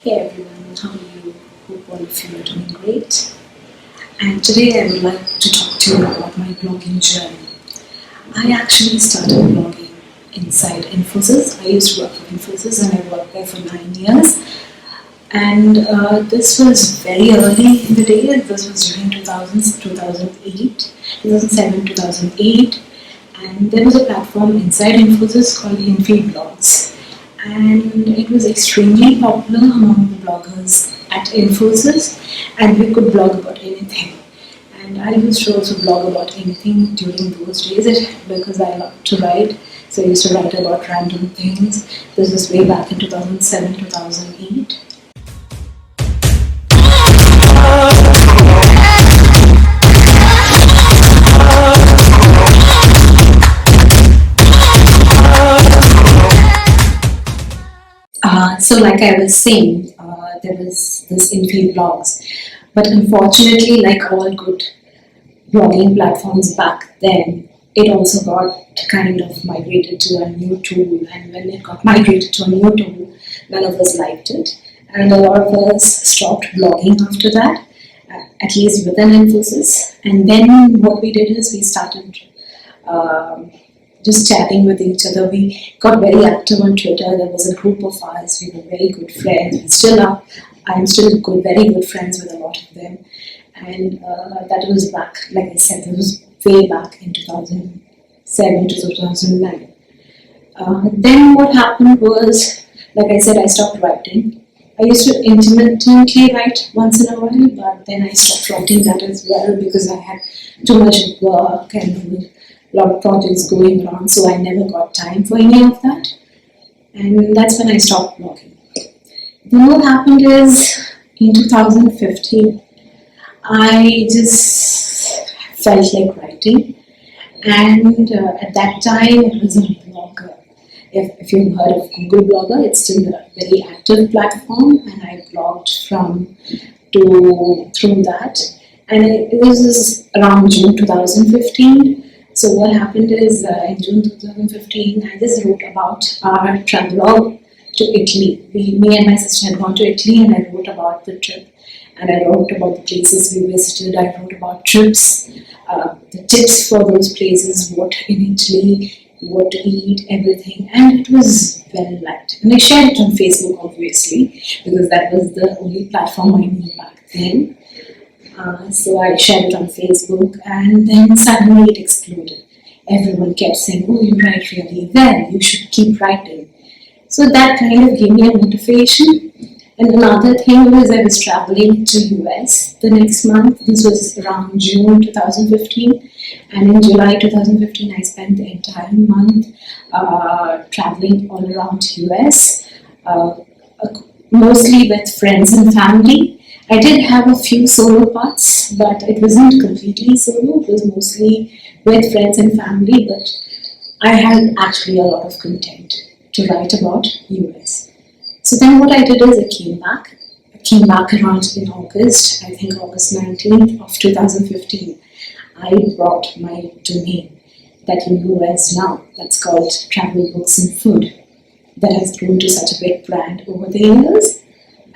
Hey everyone, how are you? Hope all of you are doing great. And today I would like to talk to you about my blogging journey. I actually started blogging inside Infosys. I used to work for Infosys and I worked there for 9 years. And this was very early in the day. This was during 2000s, 2008, 2007, 2008. And there was a platform inside Infosys called Infoblogs. And it was extremely popular among the bloggers at Infosys, and we could blog about anything. And I used to also blog about anything during those days because I loved to write. So I used to write about random things. This was way back in 2007, 2008. So like I was saying, there was this Infi blogs, but unfortunately, like all good blogging platforms back then, it also got kind of migrated to a new tool, and when it got migrated to a new tool, none of us liked it, and a lot of us stopped blogging after that, at least within Infosys. And then what we did is we started um, just chatting with each other. We got very active on Twitter. There was a group of us. We were very good friends. We still are. I'm still good, very good friends with a lot of them. And that was back, like I said, that was way back in 2007 to 2009. Then what happened was, like I said, I stopped writing. I used to intermittently write once in a while, but then I stopped writing that as well because I had too much work and there were a lot of projects going on, so I never got time for any of that. And that's when I stopped blogging. Then what happened is in 2015, I just felt like writing, and at that time it was a blogger. If you've heard of Google Blogger, it's still a very active platform, and I blogged through that. And it was around June 2015. So what happened is in June 2015, I just wrote about our travel to Italy. Me and my sister had gone to Italy, and I wrote about the trip. And I wrote about the places we visited. I wrote about trips, the tips for those places, what in Italy, what to eat, everything. And it was well liked. And I shared it on Facebook, obviously, because that was the only platform I knew back then. So I shared it on Facebook, and then suddenly it exploded. Everyone kept saying, "Oh, you write really well, you should keep writing." So that kind of gave me a motivation. And another thing was I was traveling to US the next month. This was around June 2015, and in July 2015 I spent the entire month traveling all around US, uh, mostly with friends and family. I did have a few solo parts, but it wasn't completely solo. It was mostly with friends and family, but I had actually a lot of content to write about US. So then what I did is I came back. I came back around in August, I think August 19th of 2015. I brought my domain that you know as now. That's called Travel Books and Food. That has grown to such a big brand over the years.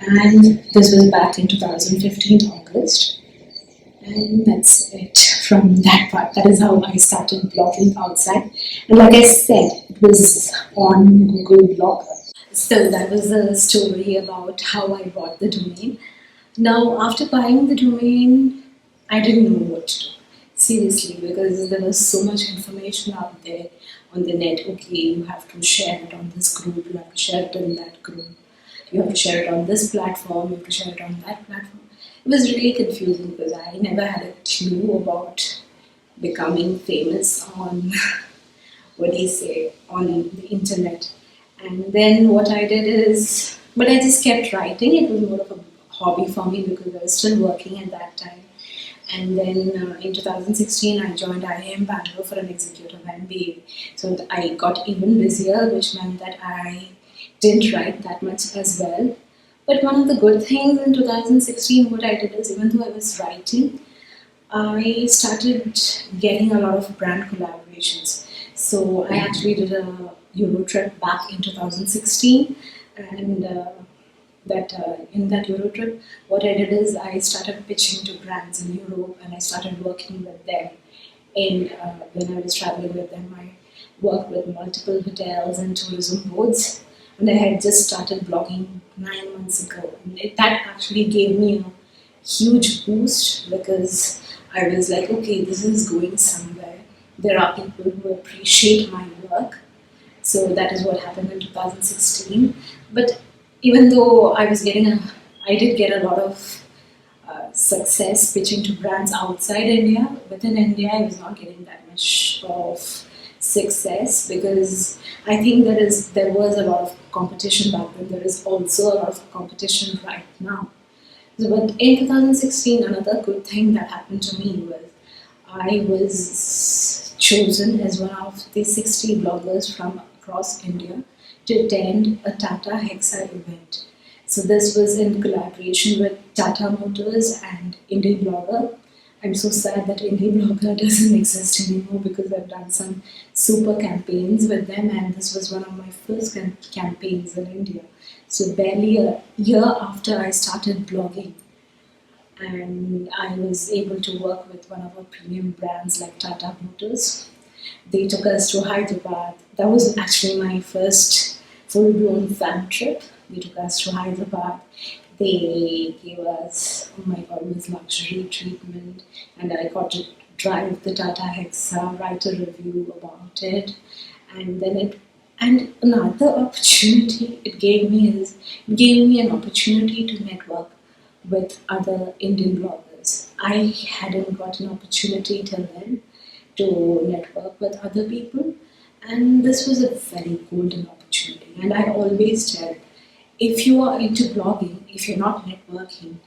And this was back in 2015 August. And that's it from that part. That is how I started blogging outside. And like I said, it was on Google Blogger. So that was a story about how I bought the domain. Now, after buying the domain, I didn't know what to do. Seriously, because there was so much information out there on the net. Okay, you have to share it on this group, you have to share it in that group, you have to share it on this platform, you have to share it on that platform. It was really confusing because I never had a clue about becoming famous on what do you say, on the internet. And then what I did is, but I just kept writing. It was more of a hobby for me because I was still working at that time. And then in 2016, I joined IIM Bangalore for an executive MBA. So I got even busier, which meant that I didn't write that much as well. But one of the good things in 2016, what I did is, even though I was writing, I started getting a lot of brand collaborations. So I actually did a Euro trip back in 2016, and that in that Euro trip, what I did is I started pitching to brands in Europe, and I started working with them. In when I was traveling with them, I worked with multiple hotels and tourism boards, and I had just started blogging 9 months ago. And that actually gave me a huge boost because I was like, okay, this is going somewhere. There are people who appreciate my work. So that is what happened in 2016. But even though I did get a lot of success pitching to brands outside India. Within India, I was not getting that much of success because I think there was a lot of competition back then. There is also a lot of competition right now. So, but in 2016, another good thing that happened to me was I was chosen as one of the 60 bloggers from across India to attend a Tata Hexa event. So this was in collaboration with Tata Motors and Indie Blogger. I'm so sad that Indie Blogger doesn't exist anymore because I've done some super campaigns with them, and this was one of my first campaigns in India. So barely a year after I started blogging, and I was able to work with one of our premium brands like Tata Motors. They took us to Hyderabad. That was actually my first full-blown fan trip. They took us to Hyderabad. They gave us, oh my god, this luxury treatment, and I got to drive the Tata Hexa, write a review about it, and then and another opportunity it gave me an opportunity to network with other Indian bloggers. I hadn't got an opportunity till then to network with other people, and this was a very golden opportunity. And I always tell, if you are into blogging, if you're not networking,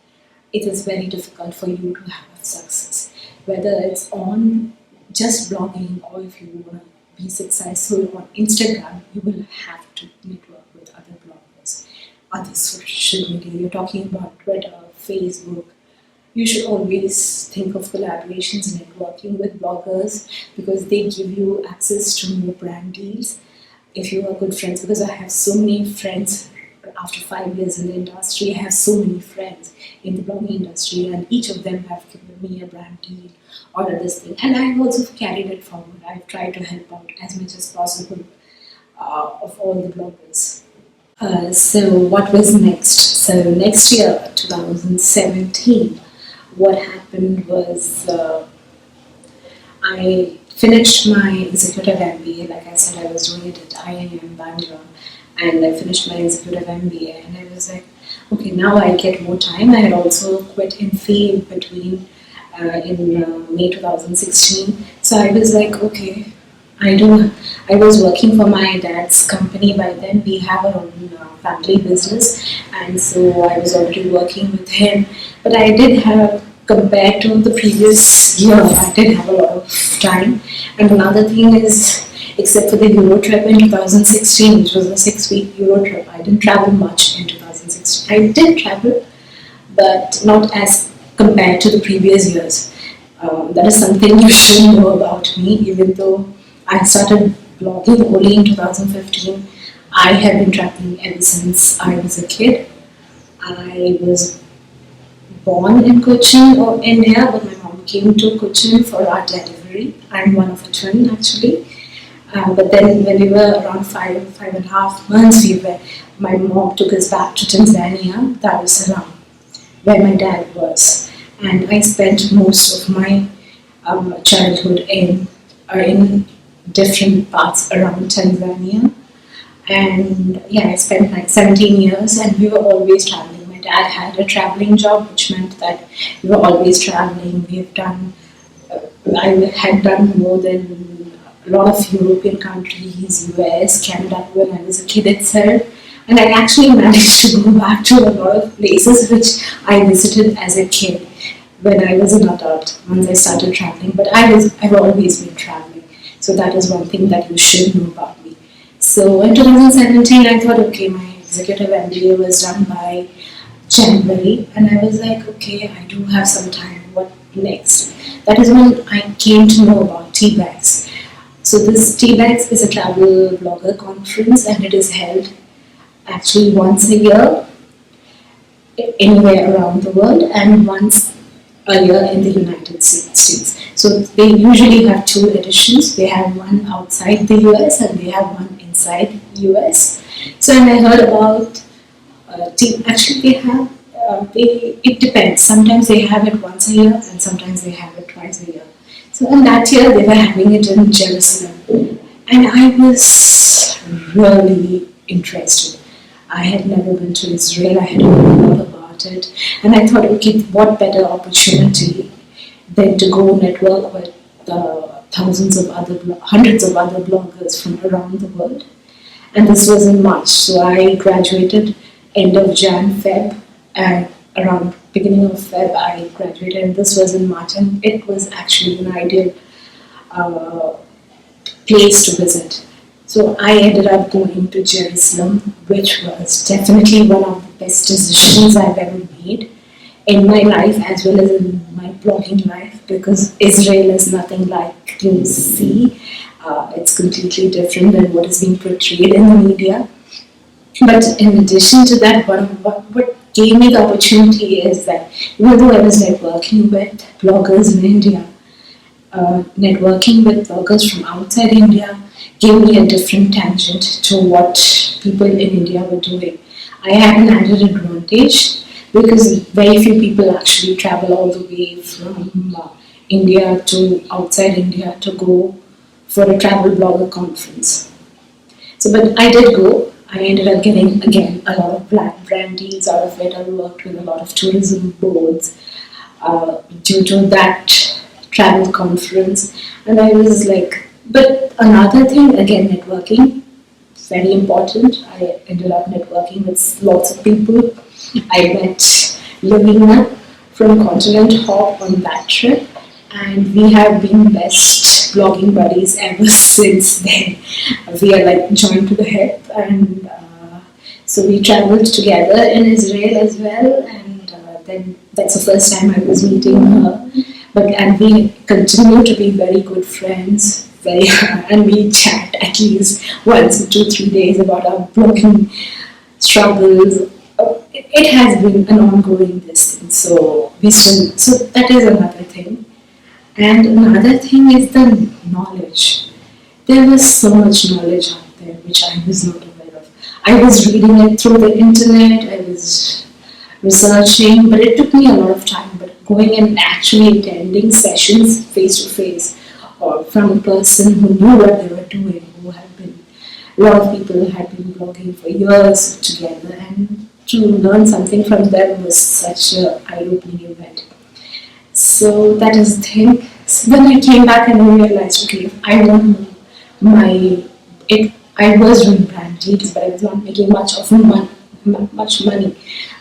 it is very difficult for you to have success. Whether it's on just blogging or if you want to be successful on Instagram, you will have to network with other bloggers, other social media. You're talking about Twitter, Facebook. You should always think of collaborations and networking with bloggers because they give you access to more brand deals if you are good friends. Because I have so many friends after 5 years in the industry, I have so many friends in the blogging industry, and each of them have given me a brand deal or this thing. And I've also carried it forward. I've tried to help out as much as possible of all the bloggers. So what was next? So next year, 2017, what happened was I finished my executive MBA. Like I said, I was doing it at IIM Bangalore, and I finished my executive MBA, and I was like, okay, now I get more time. I had also quit Infi between in May 2016, so I was like, okay, I was working for my dad's company by then. We have our own family business, and so I was already working with him. But I did have, compared to the previous year, I did have a lot of time. And another thing is, except for the Euro trip in 2016, which was a 6-week Euro trip, I didn't travel much in 2016. I did travel, but not as compared to the previous years. That is something you should know about me, even though I started blogging only in 2015. I have been traveling ever since I was a kid. I was born in Cochin or India, but my mom came to Cochin for our delivery. I'm one of a twin actually. But then when we were around 5.5 months, my mom took us back to Tanzania, Dar es Salaam, where my dad was. And I spent most of my childhood in different parts around Tanzania. And yeah, I spent like 17 years, and we were always traveling. My dad had a traveling job, which meant that we were always traveling. I had done more than a lot of European countries, US, Canada, when I was a kid itself. And I actually managed to go back to a lot of places which I visited as a kid when I was an adult, once I started traveling. But I've always been traveling. So that is one thing that you should know about me. So in 2017, I thought, okay, my executive MBA was done by January, and I was like, okay, I do have some time. What next? That is when I came to know about tea bags. So this tea bags is a travel blogger conference, and it is held actually once a year. anywhere around the world, and once a year in the United States. So they usually have two editions. They have one outside the US and they have one inside US. So and I heard about team. Actually, they have. They it depends. Sometimes they have it once a year and sometimes they have it twice a year. So in that year they were having it in Jerusalem, and I was really interested. I had never been to Israel. I had heard about it, and I thought, okay, what better opportunity than to go network with hundreds of other bloggers from around the world. And this was in March, so I graduated end of Jan, Feb, and around beginning of Feb I graduated, and this was in March, and it was actually an ideal uh, place to visit. So I ended up going to Jerusalem, which was definitely one of the best decisions I've ever made in my life as well as in my blogging life, because Israel is nothing like you see. It's completely different than what is being portrayed in the media. But in addition to that, what gave me the opportunity is that even though I was networking with bloggers in India, networking with bloggers from outside India gave me a different tangent to what people in India were doing. I had an added advantage because very few people actually travel all the way from India to outside India to go for a travel blogger conference. So, but I did go. I ended up getting again a lot of brand deals out of it. I worked with a lot of tourism boards due to that travel conference, and I was like, but another thing again, networking, very important. I ended up networking with lots of people. I met Lavina from Continent Hop on that trip, and we have been best blogging buddies ever since then. We are like joined to the hip, and so we traveled together in Israel as well, and then that's the first time I was meeting her. But and we continue to be very good friends, very and we chat at least once in 2-3 days about our blogging struggles. It has been an ongoing thing, so that is another thing. And another thing is the knowledge. There was so much knowledge out there which I was not aware of. I was reading it through the internet, I was researching, but it took me a lot of time. But going and actually attending sessions face to face or from a person who knew what they were doing, a lot of people had been blogging for years together, and to learn something from them was such an eye-opening event. So that is the thing. So then I came back and I realized, okay, I want I was doing brand deals, but I was not making much money.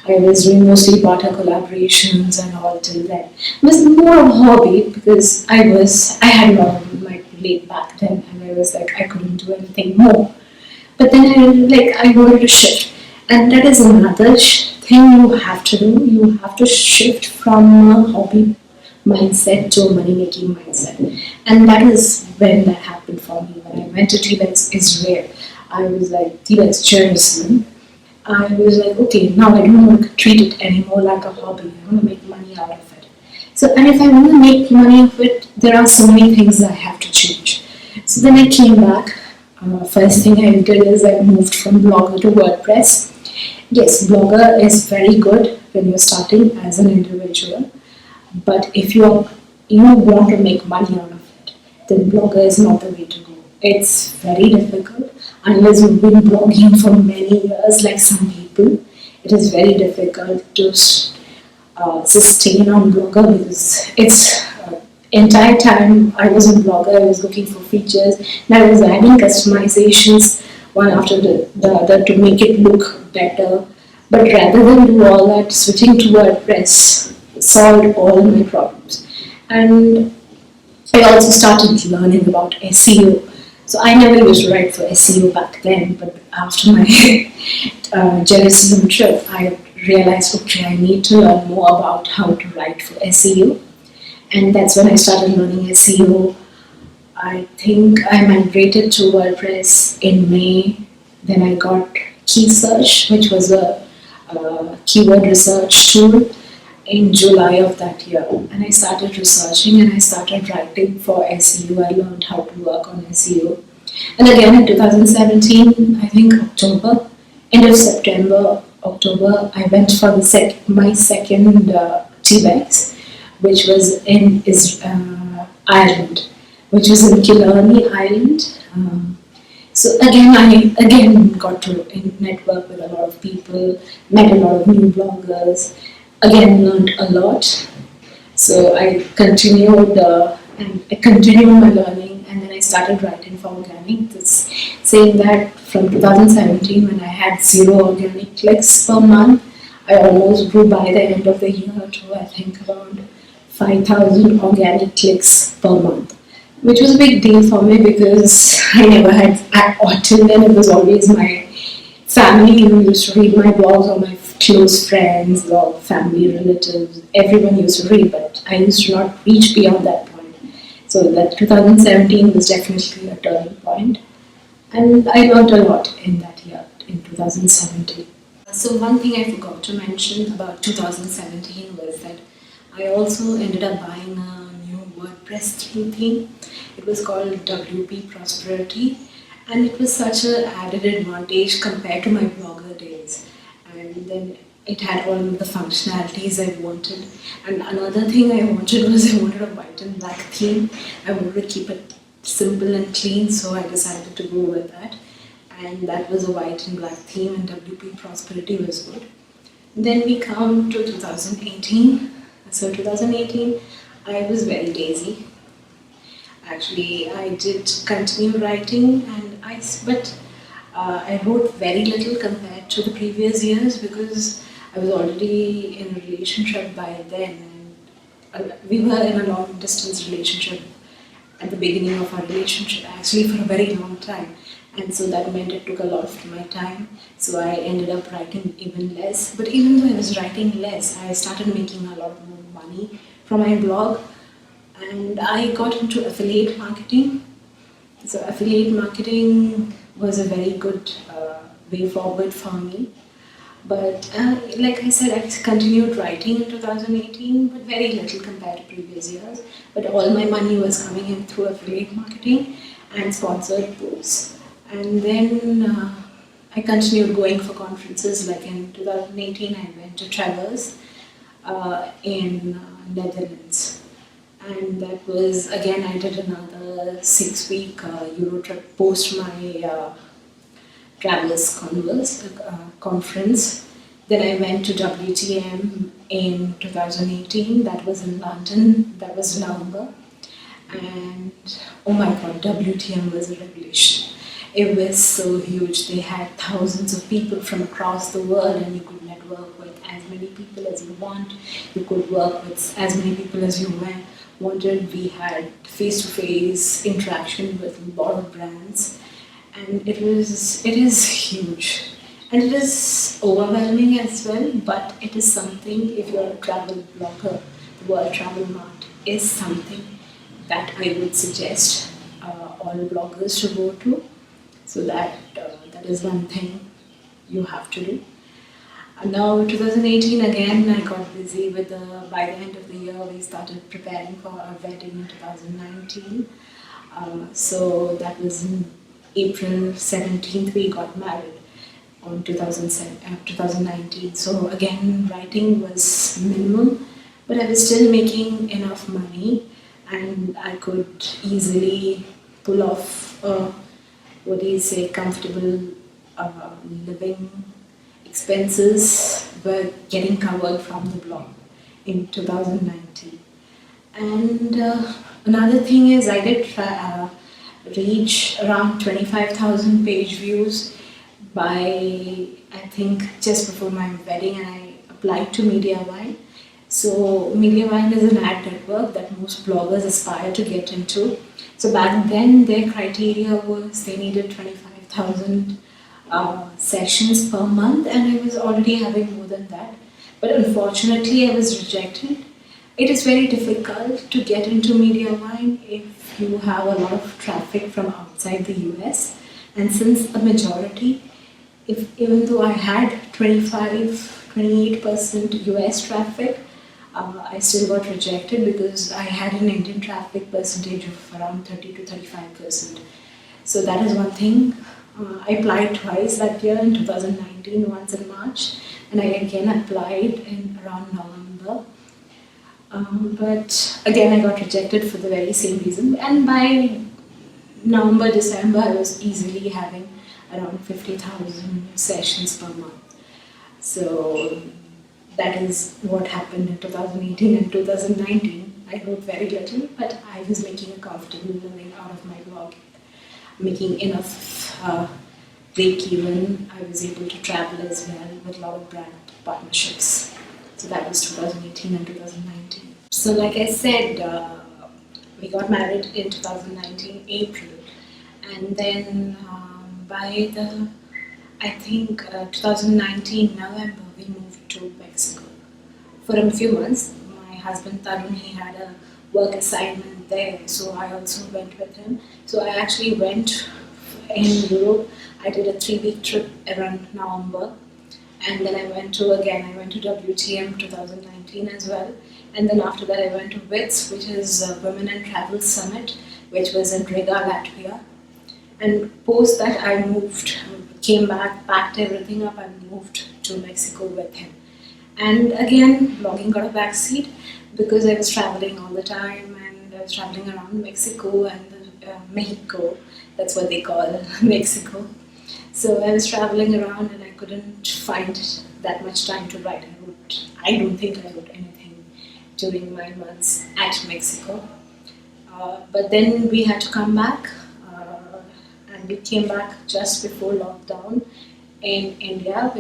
I was doing mostly barter collaborations and all till then. It was more of a hobby because I had a lot on my plate back then, and I was like I couldn't do anything more. But then I wanted to shift, and that is another thing you have to do. You have to shift from a hobby mindset to a money making mindset, and that is when that happened for me. When I went to T-Bex Israel, I was like T-Bex Jerusalem. I was like, okay, now I don't want to treat it anymore like a hobby. I want to make money out of it. So, and if I want to make money of it, there are so many things that I have to change. So then I came back. First thing I did is I moved from Blogger to WordPress. Yes, Blogger is very good when you're starting as an individual, but if you want to make money out of it, then Blogger is not the way to go. It's very difficult unless you've been blogging for many years, like some people. It is very difficult to sustain on Blogger because it's entire time I was on Blogger, I was looking for features and I was adding customizations one after the other to make it look better. But rather than do all that, switching to WordPress solved all my problems. And I also started learning about SEO. So I never used to write for SEO back then, but after my Jerusalem trip, I realized, okay, I need to learn more about how to write for SEO. And that's when I started learning SEO. I think I migrated to WordPress in May. Then I got Key Search, which was a keyword research tool in July of that year. And I started researching and I started writing for SEO. I learned how to work on SEO. And again in 2017, I think October, end of September, October, I went for my second TBEX, which was in Ireland, which was in Killarney, Ireland. So again, I again got to network with a lot of people, met a lot of new bloggers, again learned a lot. So I continued and I continued my learning, and then I started writing for organic. This, saying that from 2017, when I had 0 organic clicks per month, I almost grew by the end of the year to I think around 5,000 organic clicks per month, which was a big deal for me because I never had, until then, it was always my family who used to read my blogs, or my close friends or family relatives. Everyone used to read, but I used to not reach beyond that point. So that 2017 was definitely a turning point, and I learned a lot in that year, in 2017. So one thing I forgot to mention about 2017 was that I also ended up buying a new WordPress theme. It was called WP Prosperity, and it was such an added advantage compared to my blogger days. And then it had all of the functionalities I wanted. And another thing I wanted was I wanted a white and black theme. I wanted to keep it simple and clean, so I decided to go with that. And that was a white and black theme, and WP Prosperity was good. Then we come to 2018. So 2018, I was very lazy. Actually, I did continue writing, but I wrote very little compared to the previous years because I was already in a relationship by then. And we were in a long distance relationship at the beginning of our relationship, actually for a very long time. And so that meant it took a lot of my time. So I ended up writing even less. But even though I was writing less, I started making a lot more money from my blog. And I got into affiliate marketing. So affiliate marketing was a very good way forward for me. But like I said, I continued writing in 2018, but very little compared to previous years. But all my money was coming in through affiliate marketing and sponsored posts. And then I continued going for conferences. Like in 2018, I went to Travers in Netherlands. And that was, again, I did another 6-week Euro trip post my Travers conference. Then I went to WTM in 2018. That was in London. That was November. And oh my God, WTM was a revelation. It was so huge. They had thousands of people from across the world, and you could network with as many people as you want. You could work with as many people as you wanted. We had face-to-face interaction with a lot of brands, and it is huge. And it is overwhelming as well, but it is something, if you're a travel blogger, the World Travel Mart is something that I would suggest all bloggers to go to. So that is one thing you have to do. And now 2018 again, I got busy with by the end of the year we started preparing for our wedding in 2019. So that was in April 17th we got married on 2019. So again, writing was minimum, but I was still making enough money, and I could easily pull off comfortable living expenses were getting covered from the blog in 2019. And another thing is I did reach around 25,000 page views by, I think, just before my wedding, and I applied to MediaVine. So MediaVine is an ad network that most bloggers aspire to get into. So back then their criteria was they needed 25,000 sessions per month, and I was already having more than that. But unfortunately I was rejected. It is very difficult to get into MediaVine if you have a lot of traffic from outside the US. And since the majority, even though I had 25 28% US traffic. I still got rejected because I had an Indian traffic percentage of around 30 to 35%. So that is one thing. I applied twice that year in 2019, once in March, and I again applied in around November. But again, I got rejected for the very same reason. And by November, December, I was easily having around 50,000 sessions per month. So that is what happened in 2018 and 2019. I wrote very little, but I was making a comfortable living out of my blog, making enough break even. I was able to travel as well with a lot of brand partnerships. So that was 2018 and 2019. So like I said, we got married in 2019 April, and then by the, I think 2019 November, we moved to Mexico for a few months. My husband Tarun, he had a work assignment there, so I also went with him. So I actually went in Europe. I did a 3-week trip around November, and then I went to WTM 2019 as well. And then after that, I went to WITS, which is a Women in Travel Summit, which was in Riga, Latvia. And post that, I moved, came back, packed everything up, and moved to Mexico with him. And again, blogging got a backseat because I was traveling all the time, and I was traveling around Mexico and Mexico. That's what they call Mexico. So I was traveling around, and I couldn't find that much time to write. I don't think I wrote anything during my months at Mexico. But then we had to come back, and we came back just before lockdown in India,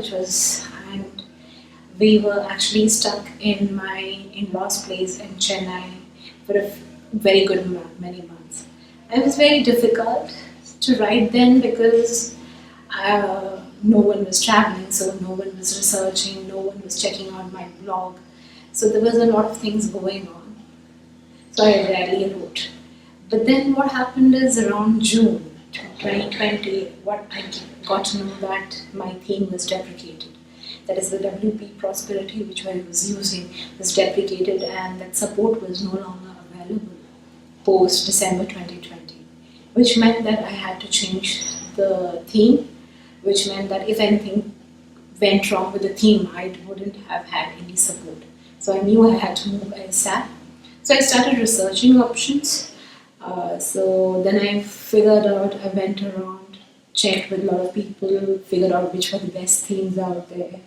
and we were actually stuck in my in-laws' place in Chennai for a very good many months. It was very difficult to write then because no one was traveling, so no one was researching, no one was checking out my blog. So there was a lot of things going on. So I rarely wrote. But then what happened is around June 2020, what I got to know that my theme was deprecated. That is, the WP Prosperity, which I was using, was deprecated, and that support was no longer available post December 2020, which meant that I had to change the theme, which meant that if anything went wrong with the theme, I wouldn't have had any support. So I knew I had to move ASAP. So I started researching options. So then I figured out, I went around, checked with a lot of people, figured out which were the best themes out there.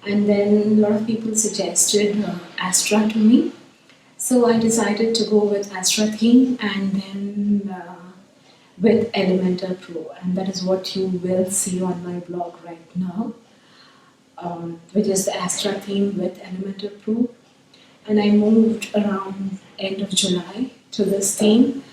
And then a lot of people suggested Astra to me. So I decided to go with Astra theme, and then with Elementor Pro. And that is what you will see on my blog right now, which is the Astra theme with Elementor Pro. And I moved around end of July to this theme,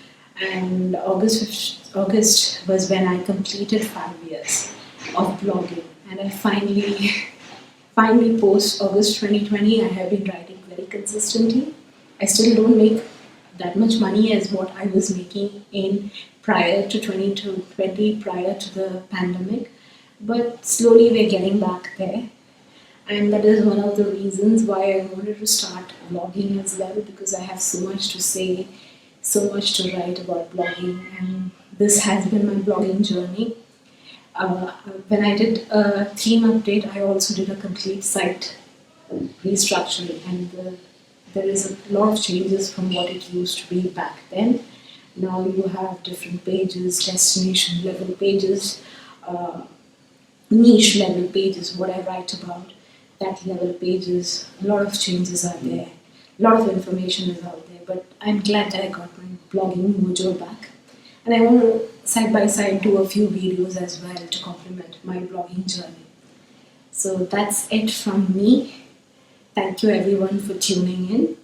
and August was when I completed 5 years of blogging, and I finally post August 2020. I have been writing very consistently. I still don't make that much money as what I was making in prior to 2020, prior to the pandemic, but slowly we're getting back there. And that is one of the reasons why I wanted to start blogging as well, because I have so much to say, so much to write about blogging, and this has been my blogging journey. When I did a theme update, I also did a complete site restructuring, and there is a lot of changes from what it used to be back then. Now you have different pages, destination level pages, niche level pages, what I write about, that level pages. A lot of changes are there, a lot of information is out there, but I'm glad that I got my blogging mojo back. And I want to side by side do a few videos as well to complement my blogging journey. So that's it from me. Thank you everyone for tuning in.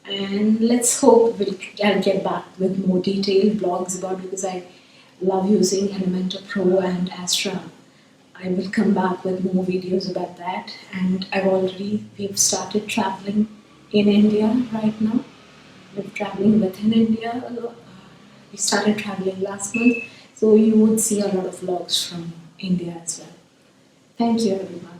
And let's hope I'll get back with more detailed blogs about, because I love using Elementor Pro and Astra. I will come back with more videos about that. And we've started traveling in India right now. We're traveling within India. We started traveling last month, so you would see a lot of vlogs from India as well. Thank you everyone.